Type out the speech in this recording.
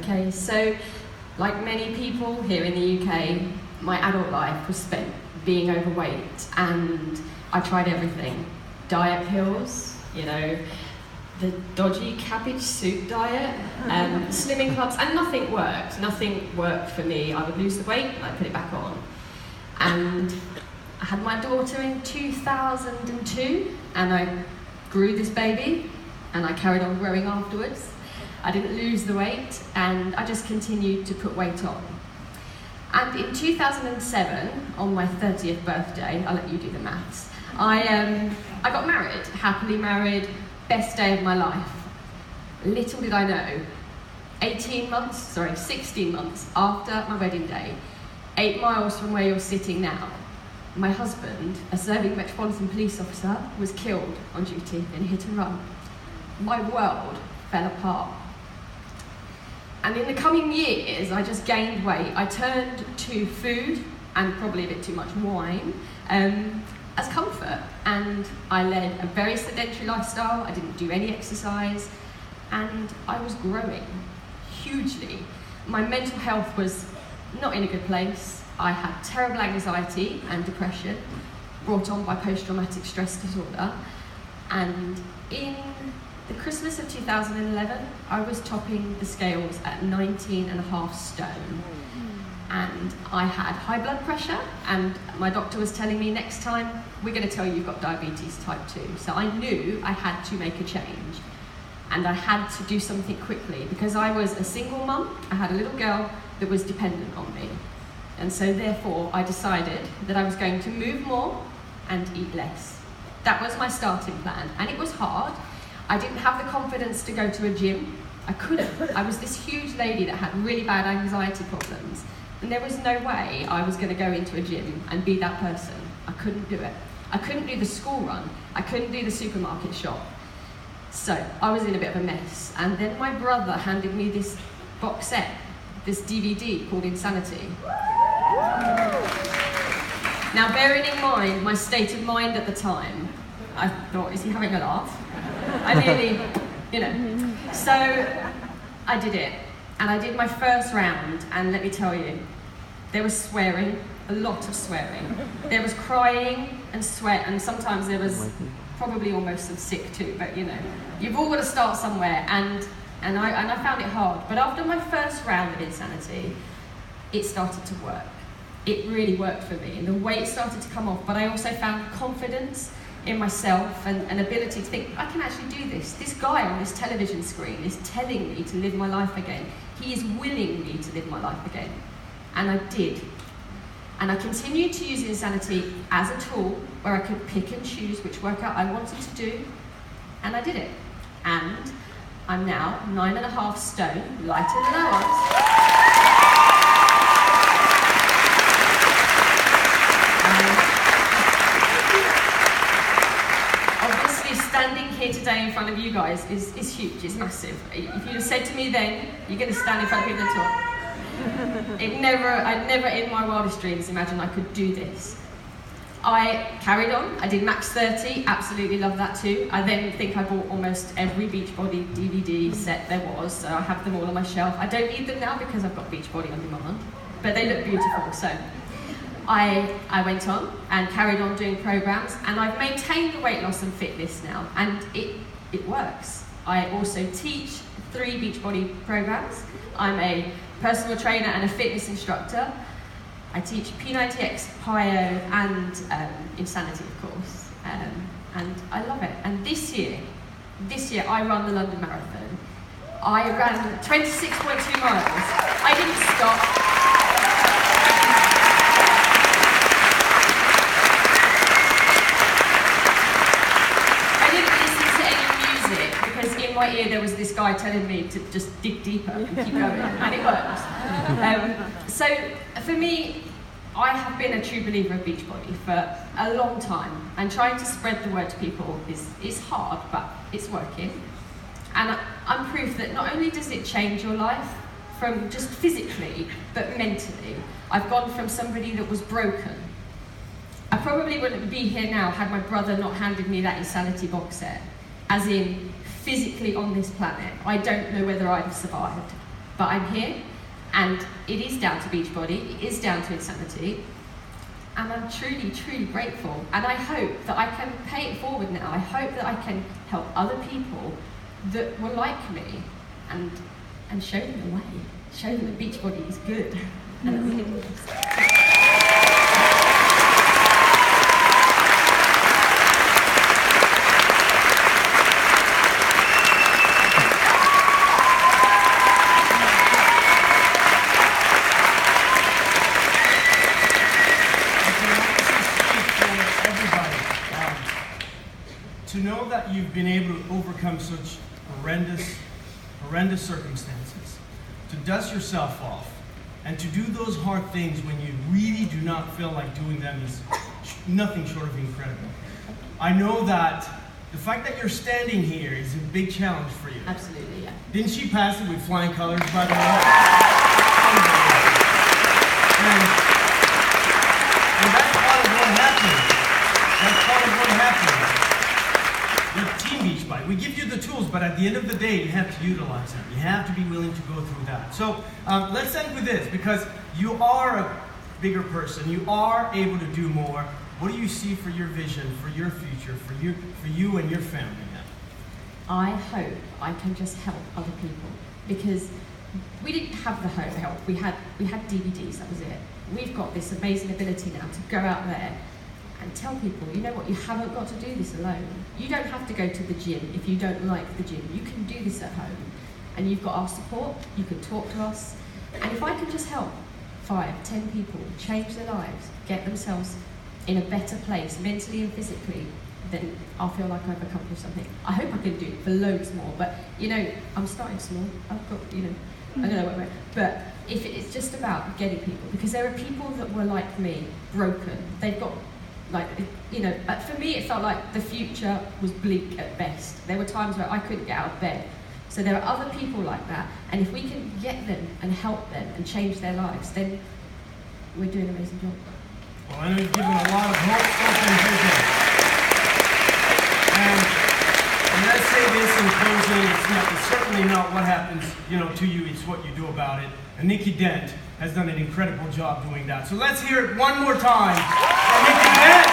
Okay, so like many people here in the UK, my adult life was spent being overweight, and I tried everything. Diet pills, you know, the dodgy cabbage soup diet, slimming clubs, and nothing worked. Nothing worked for me. I would lose the weight and I'd put it back on. And I had my daughter in 2002, and I grew this baby, and I carried on growing afterwards. I didn't lose the weight, and I just continued to put weight on. And in 2007, on my 30th birthday, I'll let you do the maths, I got married, happily married, best day of my life. Little did I know, 16 months after my wedding day, 8 miles from where you're sitting now, my husband, a serving Metropolitan Police officer, was killed on duty in a hit and run. My world fell apart. And in the coming years, I just gained weight. I turned to food, and probably a bit too much wine, as comfort. And I led a very sedentary lifestyle. I didn't do any exercise, and I was growing hugely. My mental health was not in a good place. I had terrible anxiety and depression brought on by post-traumatic stress disorder. And in the Christmas of 2011, I was topping the scales at 19.5 stone. And I had high blood pressure, and my doctor was telling me, next time we're going to tell you you've got diabetes type 2. So I knew I had to make a change, and I had to do something quickly, because I was a single mum. I had a little girl that was dependent on me. And so therefore I decided that I was going to move more and eat less. That was my starting plan, and it was hard. I didn't have the confidence to go to a gym. I couldn't. I was this huge lady that had really bad anxiety problems, and there was no way I was going to go into a gym and be that person. I couldn't do it. I couldn't do the school run. I couldn't do the supermarket shop. So I was in a bit of a mess. And then my brother handed me this box set, this DVD called Insanity. Now, bearing in mind my state of mind at the time, I thought, is he having a laugh? I nearly, So I did it, and I did my first round, and let me tell you, there was swearing, a lot of swearing. There was crying and sweat, and sometimes there was probably almost some sick too, but you've all got to start somewhere, and I found it hard. But after my first round of Insanity, it started to work. It really worked for me, and the weight started to come off, but I also found confidence in myself and an ability to think, I can actually do this. This guy on this television screen is telling me to live my life again. He is willing me to live my life again. And I did. And I continued to use Insanity as a tool where I could pick and choose which workout I wanted to do, and I did it. And I'm now 9.5 stone, lighter than I was. Standing here today in front of you guys is huge, it's massive. If you'd have said to me then, you're going to stand in front of people and talk, I'd never in my wildest dreams imagined I could do this. I carried on, I did Max 30, absolutely love that too. I then think I bought almost every Beachbody DVD set there was, so I have them all on my shelf. I don't need them now because I've got Beachbody on demand, but they look beautiful, so. I went on and carried on doing programs, and I've maintained the weight loss and fitness now, and it works. I also teach 3 Beachbody programs. I'm a personal trainer and a fitness instructor. I teach P90X, PiO, and Insanity, of course, and I love it. And this year I run the London Marathon. I ran 26.2 miles. I didn't stop. In my ear there was this guy telling me to just dig deeper and keep going, and it worked. So for me, I have been a true believer of Beachbody for a long time, and trying to spread the word to people is hard, but it's working. And I'm proof that not only does it change your life from just physically, but mentally. I've gone from somebody that was broken. I probably wouldn't be here now had my brother not handed me that Insanity box set, as in physically on this planet. I don't know whether I'd have survived. but I'm here, and it is down to Beachbody, it is down to Insanity, and I'm truly, truly grateful. And I hope that I can pay it forward now. I hope that I can help other people that were like me, and show them the way, show them that Beachbody is good. And that we can to know that you've been able to overcome such horrendous circumstances, to dust yourself off, and to do those hard things when you really do not feel like doing them is nothing short of incredible. I know that the fact that you're standing here is a big challenge for you. Absolutely, yeah. Didn't she pass it with flying colors, by the way? And that's part of what happened. That's part of what happened. The Team Beachbody. We give you the tools, but at the end of the day, you have to utilize them. You have to be willing to go through that. So let's end with this, because you are a bigger person. You are able to do more. What do you see for your vision, for your future, for you and your family now? I hope I can just help other people, because we didn't have the help. We had DVDs, that was it. We've got this amazing ability now to go out there and tell people, you know what, you haven't got to do this alone. You don't have to go to the gym if you don't like the gym. You can do this at home. And you've got our support, you can talk to us. And if I can just help 5, 10 people change their lives, get themselves in a better place, mentally and physically, then I'll feel like I've accomplished something. I hope I can do it for loads more, but you know, I'm starting small. I've got, you know, I don't know what, but if it's just about getting people, because there are people that were like me, broken. They've got, like, you know, for me it felt like the future was bleak at best. There were times where I couldn't get out of bed. So there are other people like that, and if we can get them and help them and change their lives, then we're doing an amazing job. Well, I know you've given a lot of hope, hope and vision. And let's say this in closing, it's certainly not what happens, you know, to you, it's what you do about it. And Nikki Dent has done an incredible job doing that. So let's hear it one more time for Nikki Dent.